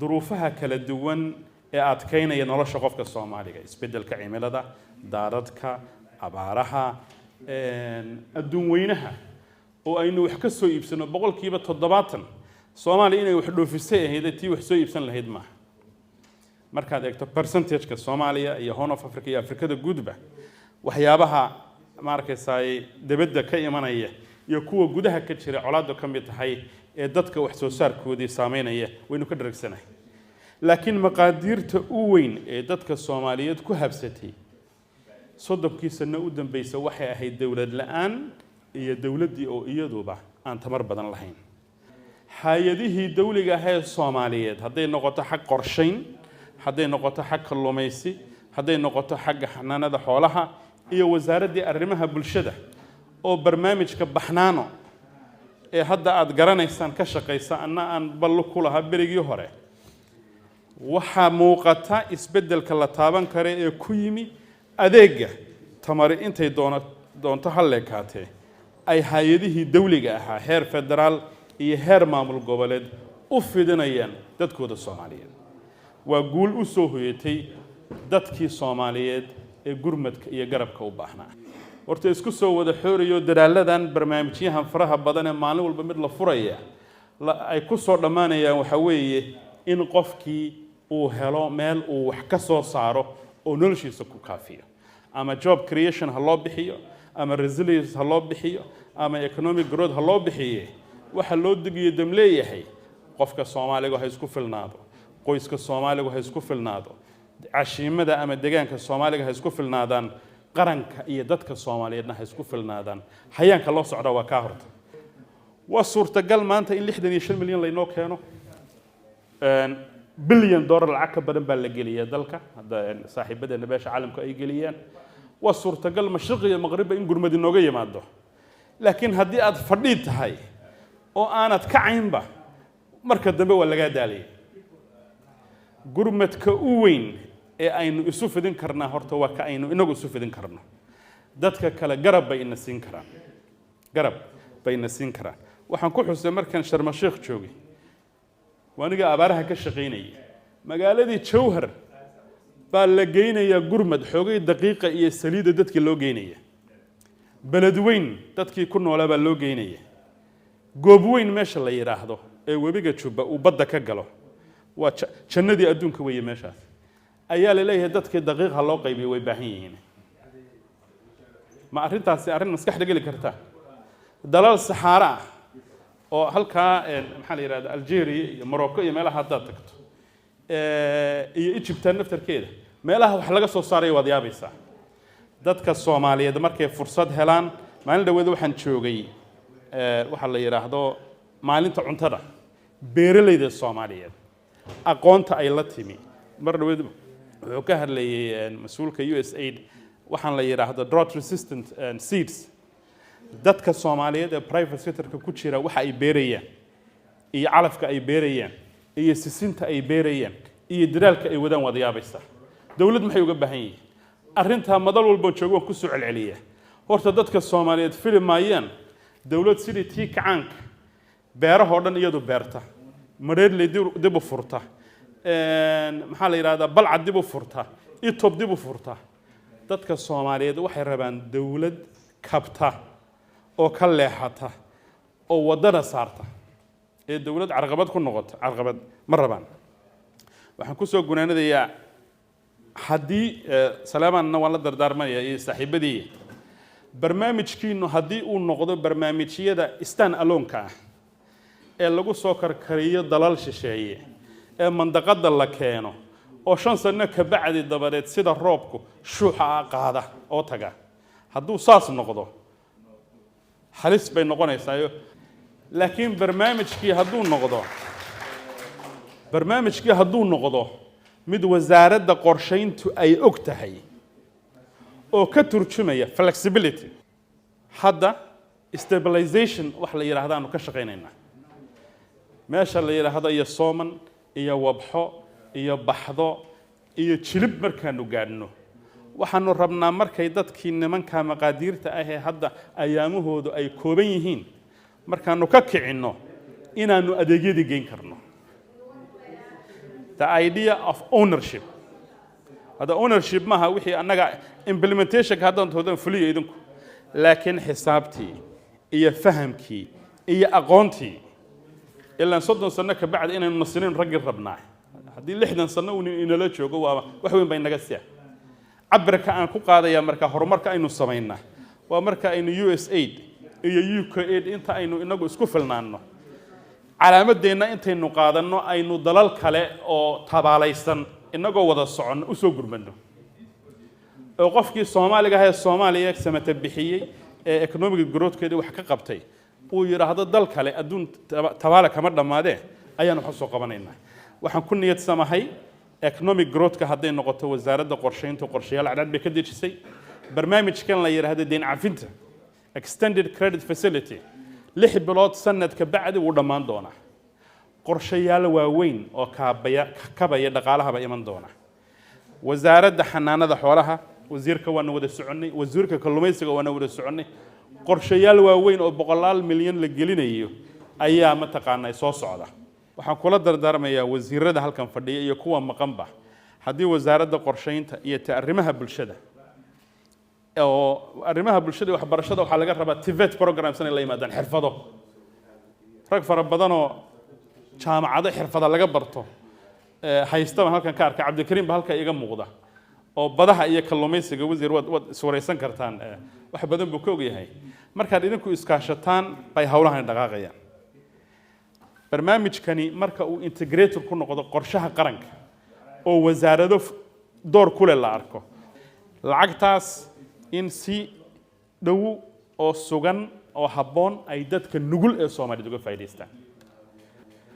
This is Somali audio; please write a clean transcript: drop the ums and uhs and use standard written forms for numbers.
ظروفها kala duwan ee adkeynaya nolosha qofka Soomaaliga isbedelka cimilada daaradka abaaraha adduun weynaha oo aynu wax ka soo iibsano boqolkiiba 70 Soomaaliya inay wax dhoofisay ahayd tii wax soo iibsan lahayd ma markaad eegto percentage-ka Soomaaliya iyo Horn of Africa iyo Afrikada guudba waxyaabaha markaysay dibadda ka imanaya iyo kuwa gudaha ka jira colaado ka mid tahay ee dadka wax soo saarkoodii saameynaya waynu ka daragsanahay laakiin maqaadiirta u weyn ee dadka Soomaaliyeed ku habsatay soddobkii sano u dambeysay waxay ahayd dawlad la'aan iyo dawladii oo iyaduba aan tamar badan lahayn hay'adihii dawliga ah ee Soomaaliyeed haday noqoto xaq qorshayn haday noqoto xaq kalluumaysi haday noqoto xagga xanaanada xoolaha iyo wasaaradii arrimaha bulshada oo barnaamijka baxnaano ee hadda aad garanaysaan ka shaqeysa aan ballo ku lahaa berigii hore waxa muuqata isbedelka la taaban karo ee ku yimi adeega tamar intay doonto halleekaatee ay hay'adihii dawliga ahaa heer federaal iyo heer maamul goboleed u fidinayaan dadkooda Soomaaliyeed waa guul u soo hoyatay dadkii Soomaaliyeed ee gurmadka iyo garabka u baahnaa horta isku soo wada xooriyo dadaaladan barnaamijyahan faraha badan ee maalin walba mid la furaya ay ku soo dhamaanayaan waxa weeye in qofkii uu helo meel uu wax ka soo saaro oo noloshiisa ku kaafiyo ama job creation ha loo bixiyo ama resilience ha loo bixiyo ama economic growth ha loo bixiyo waxa loo digiyo dam leeyahay qofka Soomaaliga ha isku filnaado qoyska Soomaaliga ha isku filnaado cashiimada ama deegaanka Soomaaliga ha isku filnaadaan qaranka iyo dadka Soomaaliyeedna ha isku filnaadaan hayaanka loo socdo waa ka horta waa suurtagal maanta in 65 milyan la inoo keeno billion dollar lacag ka badan baa la geliyaa dalka hadda saaxiibada beesha caalamka ay geliyaan waa suurtagal mashriq iyo maghrib in gurmad inooga yimaado laakiin haddii aad fadhiid tahay oo aanad ka caynba marka dambe waa laga daalay gurmadka u weyn ee aynu isu fidin karnaa horta waa ka aynu inagu isu fidin karno dadka kale garab bay ina siin karaan waxaan ku xusay markan Sharma Sheikh joogay waaniga abaaraha ka shaqeynayay magaaladii Jowhar baa la geynayaa gurmad xoogay daqiiqa iyo saliida dadkii loo geynaya balad weyn dadkii ku noolaa baa loo geynaya goob weyn meesha la yiraahdo ee webiga Juba uu badda ka galo waa jannadii adduunka weeye meeshaas ayaa la leeyahay dadkii daqiiqa loo qaybiyay way baahan yihiin ma arrintaasi arrin maskaxda gali karta dalal Sahara oo halka maxaa la yiraahdaa Algeria iyo Morocco iyo meelaha hadda tagto iyo Egypt naftarkeeda meelaha wax laga soo saaray wad yaabaysa dadka Soomaaliyeed markay fursad helaan maalin dhaweed waxaan joogay waxa la yiraahdo maalinta cuntada beeralayda Soomaaliyeed aqoonta ay la timi mar dhaweed wuxuu ka hadlayay mas'uulka USAID waxaan la yiraahdo drought resistant seeds dadka Soomaaliyeed ee private sector-ka ku jira waxa ay beerayaan iyo calafka ay beerayaan iyo sisinta ay beerayaan iyo dadaalka ay wadaan wada yaabaysa dawlad maxay uga baahan yihiin arrinta madal walba joogo ku soo celceliya horta dadka Soomaaliyeed filmayaan dawlad sidii tii kacaanka beeraha dhan iyadu beerta mareerley dib u furta maxaa la yiraahdaa balcad dib u furta itoob dib u furta dadka Soomaaliyeed waxay rabaan dawlad kabta oo ka leexata oo wadada saarta ee dawlad carqabad ku noqota carqabad ma rabaan waxaan ku soo gunaanadayaa haddii salaamanna waan la dardaarmaya iyo saaxiibadii barnaamijkiinu haddii uu noqdo barnaamijyada stand alone-ka ah ee lagu soo karkariyo dalal shisheeye ee mandaqada la keeno oo 5 sano ka bacdi dabadeed sida roobku shuuxa qaada oo taga hadduu saas noqdo halis bay noqonaysaa laakiin barnaamijkii hadduu noqdo mid wasaaradda qorshayntu ay og tahay oo ka turjumaya flexibility hadda stabilization wax la yiraahdo ka shaqeynayna meesha la yiraahdo iyo Sooman iyo Wabxo iyo Baxdo iyo Jilib markaanu gaadhno waxaanu rabnaa markay dadkii nimanka maqaadiirta ah ee hadda ayaamahoodu ay kooban yihiin markaanu ka kicino inaanu adeegyada geyn karno the idea of ownership هذا ownership maaha wixii annaga implementation ka haddaan toodan fuliyo idinku laakiin xisaabtii iyo fahamkii iyo aqoontii ilaa 30 sano ka bacd inaynu nasinin raggi rabnaa haddii 60 sano uu inala joogo waa wax weyn bay naga siyaa cabirka aan ku qaadaya marka horumarka aynu sameynaa waa marka aynu USAID iyo UKAID inta aynu inagu isku filnaano calaamadeena intaynu qaadano aynu dalal kale oo tabaalaysan inagoo wada socon u soo gurmano oo qofkii Soomaaliga ah ee Soomaaliya samata bixiyay ee economic growth-keeda wax ka qabtay uu yiraahdo dal kale adduun tabaala kama dhamaadee ayaan wax soo qabanaynaa waxaan ku niyad samahay economic growth-ka haday noqoto wasaaradda qorsheynta qorshayaal cadad bay ka dejisay barnaamijkan la yiraahdo deyn cafinta extended credit facility 6 bilood sanadka bacdi uu dhamaan doona qorshayaal waaweyn oo kabaya dhaqaalaha iman doona wasaaradda xanaanada xoolaha wasiirka waan wada soconay wasiirka kalluumaysiga waan wada soconay qorshayaal waaweyn oo 100 milyan la gelinayo ayaa ma taqaanay soo socda waxaan kula dardaarmayaa wasiirada halkan fadhiya iyo kuwa maqanba hadii wasaaradda qorsheynta iyo arrimaha bulshada oo arrimaha bulshada waxbarashada waxa laga rabaa TVET programs in la yimaadaan xirfado rag fara badan oo jaamacado xirfado laga barto haystaba halkan ka arka Cabdikariim halka iga muuqda oo badaha iyo kalluumaysiga wasiir wad iswareysan kartaan wax badan buu ka ogyahay markaad idinku iskaashataan bay hawlahan dhaqaaqayaan barnaamijkani marka uu integrator ku noqdo qorshaha qaranka oo wasaarado door kule la arko lacagtaas in si dhow oo sugan oo habboon ay dadka nugul ee Soomaaliyeed uga faa'iideystaan